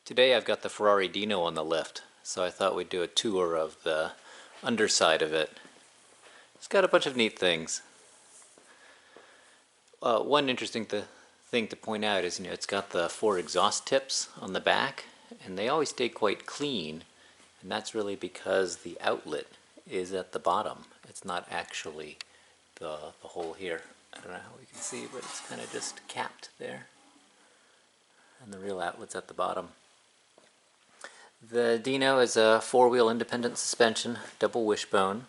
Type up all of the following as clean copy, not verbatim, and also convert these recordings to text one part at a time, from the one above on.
Today I've got the Ferrari Dino on the lift, so I thought we'd do a tour of the underside of it. It's got a bunch of neat things. One interesting thing to point out is, it's got the 4 exhaust tips on the back, and they always stay quite clean, and that's really because the outlet is at the bottom. It's not actually the hole here. I don't know how we can see, but it's kind of just capped there, and the real outlet's at the bottom. The Dino is a 4-wheel independent suspension, double wishbone.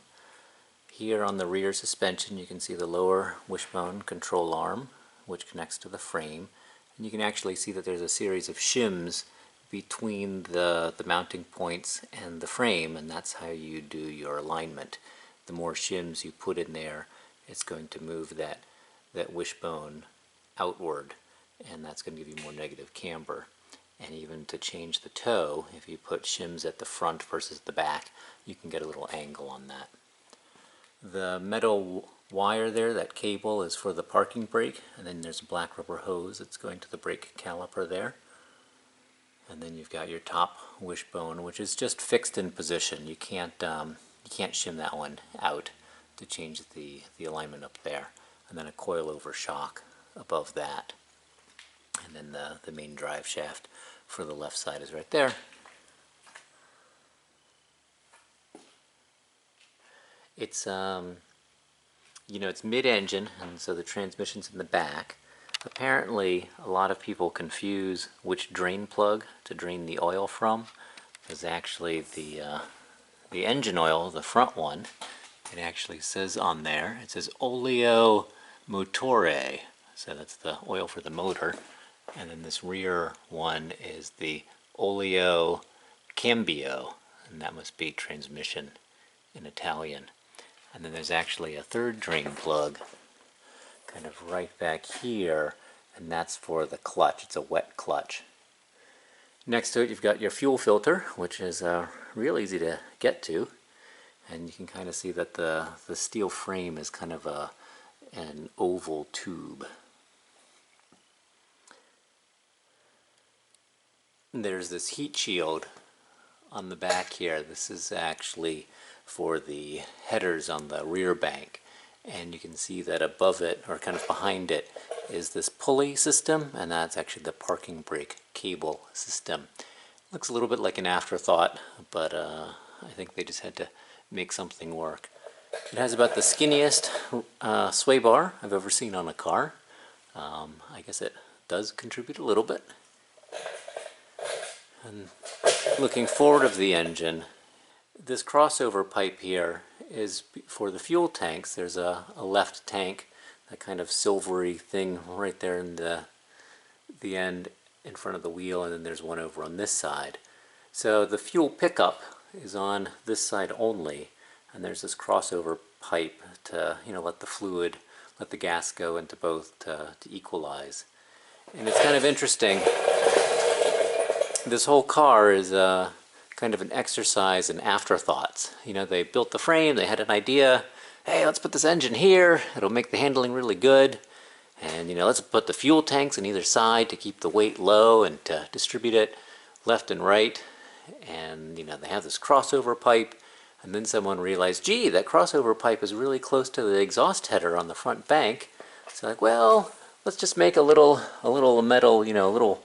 Here on the rear suspension you can see the lower wishbone control arm, which connects to the frame. And you can actually see that there's a series of shims between the mounting points and the frame, and that's how you do your alignment. The more shims you put in there, it's going to move that wishbone outward, and that's going to give you more negative camber. And even to change the toe, if you put shims at the front versus the back, you can get a little angle on that. The metal wire there, that cable, is for the parking brake, and then there's a black rubber hose that's going to the brake caliper there. And then you've got your top wishbone, which is just fixed in position. You can't shim that one out to change the alignment up there. And then a coilover shock above that. And then the main drive shaft for the left side is right there. It's it's mid-engine, and so the transmission's in the back. Apparently a lot of people confuse which drain plug to drain the oil from. Because actually the engine oil, the front one, it actually says on there, it says olio motore, so that's the oil for the motor. And then this rear one is the olio cambio, and that must be transmission in Italian. And then there's actually a third drain plug kind of right back here, and that's for the clutch. It's a wet clutch. Next to it you've got your fuel filter, which is real easy to get to, and you can kind of see that the steel frame is kind of an oval tube. There's this heat shield on the back here. This is actually for the headers on the rear bank, and you can see that above it, or kind of behind it, is this pulley system, and that's actually the parking brake cable system. Looks a little bit like an afterthought, but I think they just had to make something work. It has about the skinniest sway bar I've ever seen on a car. I guess it does contribute a little bit. And looking forward of the engine, this crossover pipe here is for the fuel tanks. There's a left tank, that kind of silvery thing right there in the end in front of the wheel, and then there's one over on this side. So the fuel pickup is on this side only, and there's this crossover pipe to let the gas go into both to equalize. And it's kind of interesting. This whole car is kind of an exercise in afterthoughts. They built the frame, they had an idea, hey, let's put this engine here, it'll make the handling really good, and let's put the fuel tanks on either side to keep the weight low and to distribute it left and right. And they have this crossover pipe, and then someone realized, gee, that crossover pipe is really close to the exhaust header on the front bank. So like, well, let's just make a little metal, little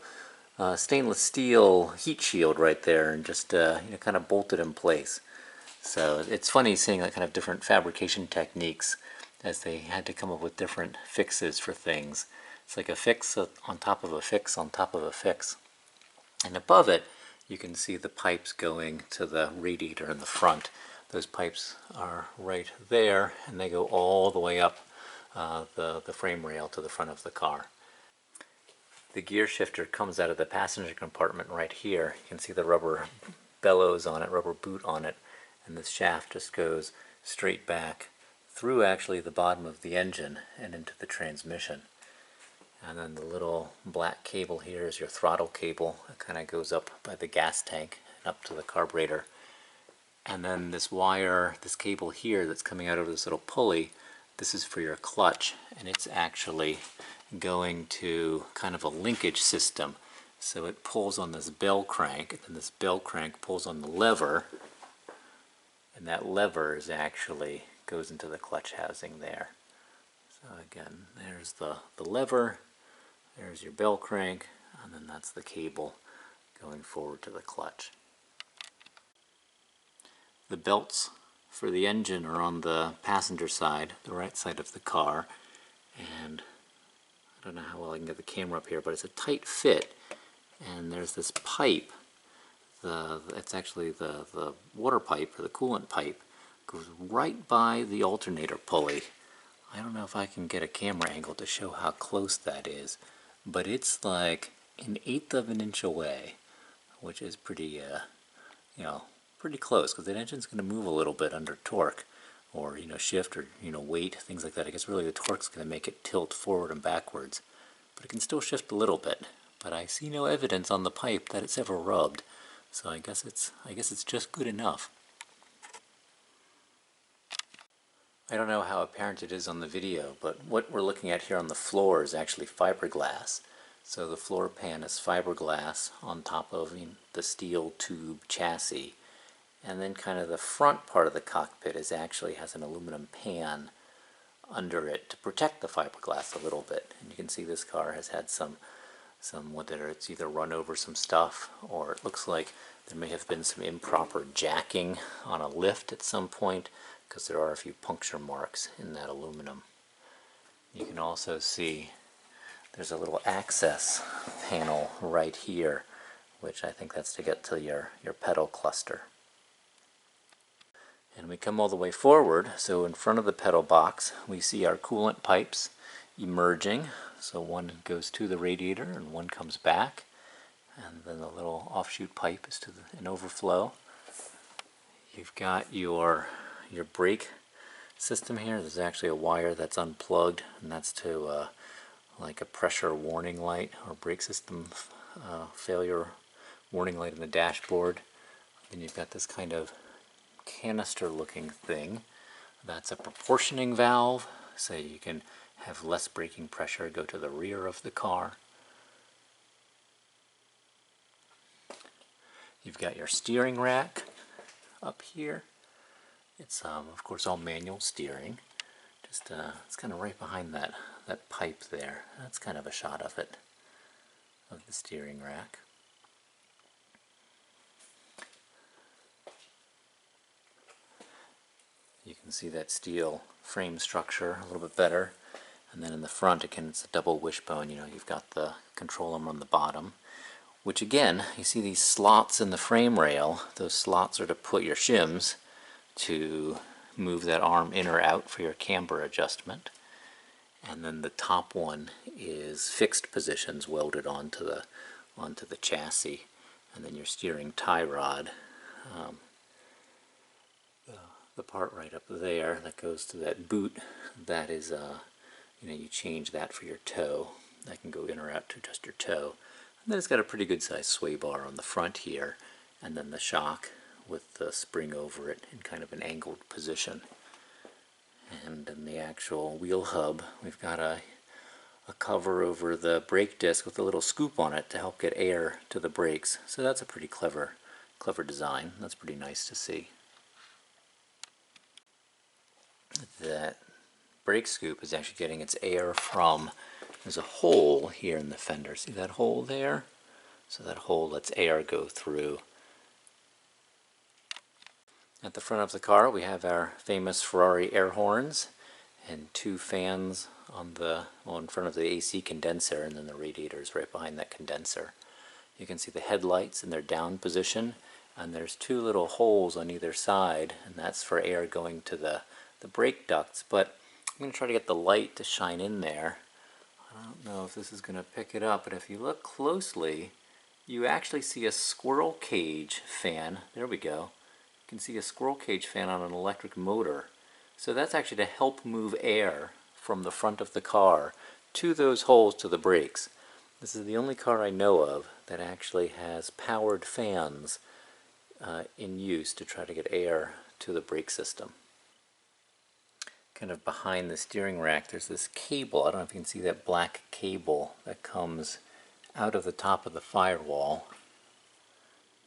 stainless steel heat shield right there, and just kind of bolt it in place. So it's funny seeing that kind of different fabrication techniques as they had to come up with different fixes for things. It's like a fix on top of a fix on top of a fix. And above it you can see the pipes going to the radiator in the front. Those pipes are right there, and they go all the way up the frame rail to the front of the car. The gear shifter comes out of the passenger compartment right here. You can see the rubber bellows on it, rubber boot on it, and this shaft just goes straight back through actually the bottom of the engine and into the transmission. And then the little black cable here is your throttle cable. It kind of goes up by the gas tank and up to the carburetor. And then this wire, this cable here that's coming out of this little pulley, this is for your clutch, and it's actually going to kind of a linkage system. So it pulls on this bell crank, and then this bell crank pulls on the lever, and that lever is actually goes into the clutch housing there. So again, there's the lever, there's your bell crank, and then that's the cable going forward to the clutch. The belts for the engine are on the passenger side, the right side of the car, and I don't know how well I can get the camera up here, but it's a tight fit, and there's this pipe. It's actually the water pipe, or the coolant pipe, goes right by the alternator pulley. I don't know if I can get a camera angle to show how close that is, but it's like 1/8 of an inch away, which is pretty, pretty close, because the engine's going to move a little bit under torque, or shift, or weight, things like that. I guess really the torque's going to make it tilt forward and backwards, but it can still shift a little bit. But I see no evidence on the pipe that it's ever rubbed, so I guess it's just good enough. I don't know how apparent it is on the video, but what we're looking at here on the floor is actually fiberglass. So the floor pan is fiberglass on top of the steel tube chassis. And then kind of the front part of the cockpit actually has an aluminum pan under it to protect the fiberglass a little bit. And you can see this car has had some whether it's either run over some stuff, or it looks like there may have been some improper jacking on a lift at some point, because there are a few puncture marks in that aluminum. You can also see there's a little access panel right here, which I think that's to get to your pedal cluster. And we come all the way forward, so in front of the pedal box we see our coolant pipes emerging. So one goes to the radiator and one comes back, and then the little offshoot pipe is to an overflow. You've got your brake system here. There's actually a wire that's unplugged, and that's to like a pressure warning light, or brake system failure warning light in the dashboard. Then you've got this kind of canister looking thing. That's a proportioning valve, so you can have less braking pressure go to the rear of the car. You've got your steering rack up here. It's of course all manual steering. Just it's kind of right behind that pipe there. That's kind of a shot of it, of the steering rack. You can see that steel frame structure a little bit better. And then in the front, again, it's a double wishbone. You've got the control arm on the bottom, which again, you see these slots in the frame rail. Those slots are to put your shims to move that arm in or out for your camber adjustment. And then the top one is fixed positions welded onto the chassis. And then your steering tie rod, the part right up there that goes to that boot, that is you change that for your toe. That can go in or out to adjust your toe. And then it's got a pretty good sized sway bar on the front here, and then the shock with the spring over it in kind of an angled position. And in the actual wheel hub, we've got a cover over the brake disc with a little scoop on it to help get air to the brakes. So that's a pretty clever design. That's pretty nice to see. That brake scoop is actually getting its air from, there's a hole here in the fender. See that hole there? So that hole lets air go through. At the front of the car we have our famous Ferrari air horns and two fans on in front of the AC condenser, and then the radiator is right behind that condenser. You can see the headlights in their down position, and there's two little holes on either side, and that's for air going to the brake ducts. But I'm going to try to get the light to shine in there. I don't know if this is going to pick it up, but if you look closely, you actually see a squirrel cage fan. There we go. You can see a squirrel cage fan on an electric motor. So that's actually to help move air from the front of the car to those holes to the brakes. This is the only car I know of that actually has powered fans in use to try to get air to the brake system. Kind of behind the steering rack there's this cable. I don't know if you can see that black cable that comes out of the top of the firewall,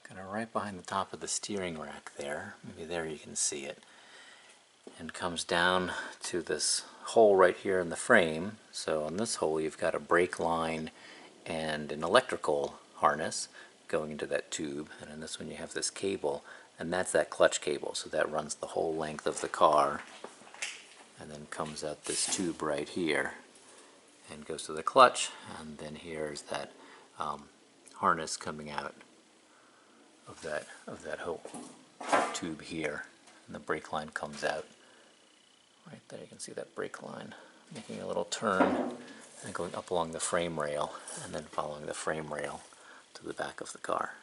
kind of right behind the top of the steering rack there. Maybe there you can see it. And comes down to this hole right here in the frame. So on this hole you've got a brake line and an electrical harness going into that tube, and in this one you have this cable, and that's that clutch cable, so that runs the whole length of the car and then comes out this tube right here and goes to the clutch, and then here's that harness coming out of that whole tube here, and the brake line comes out right there. You can see that brake line making a little turn and going up along the frame rail and then following the frame rail to the back of the car.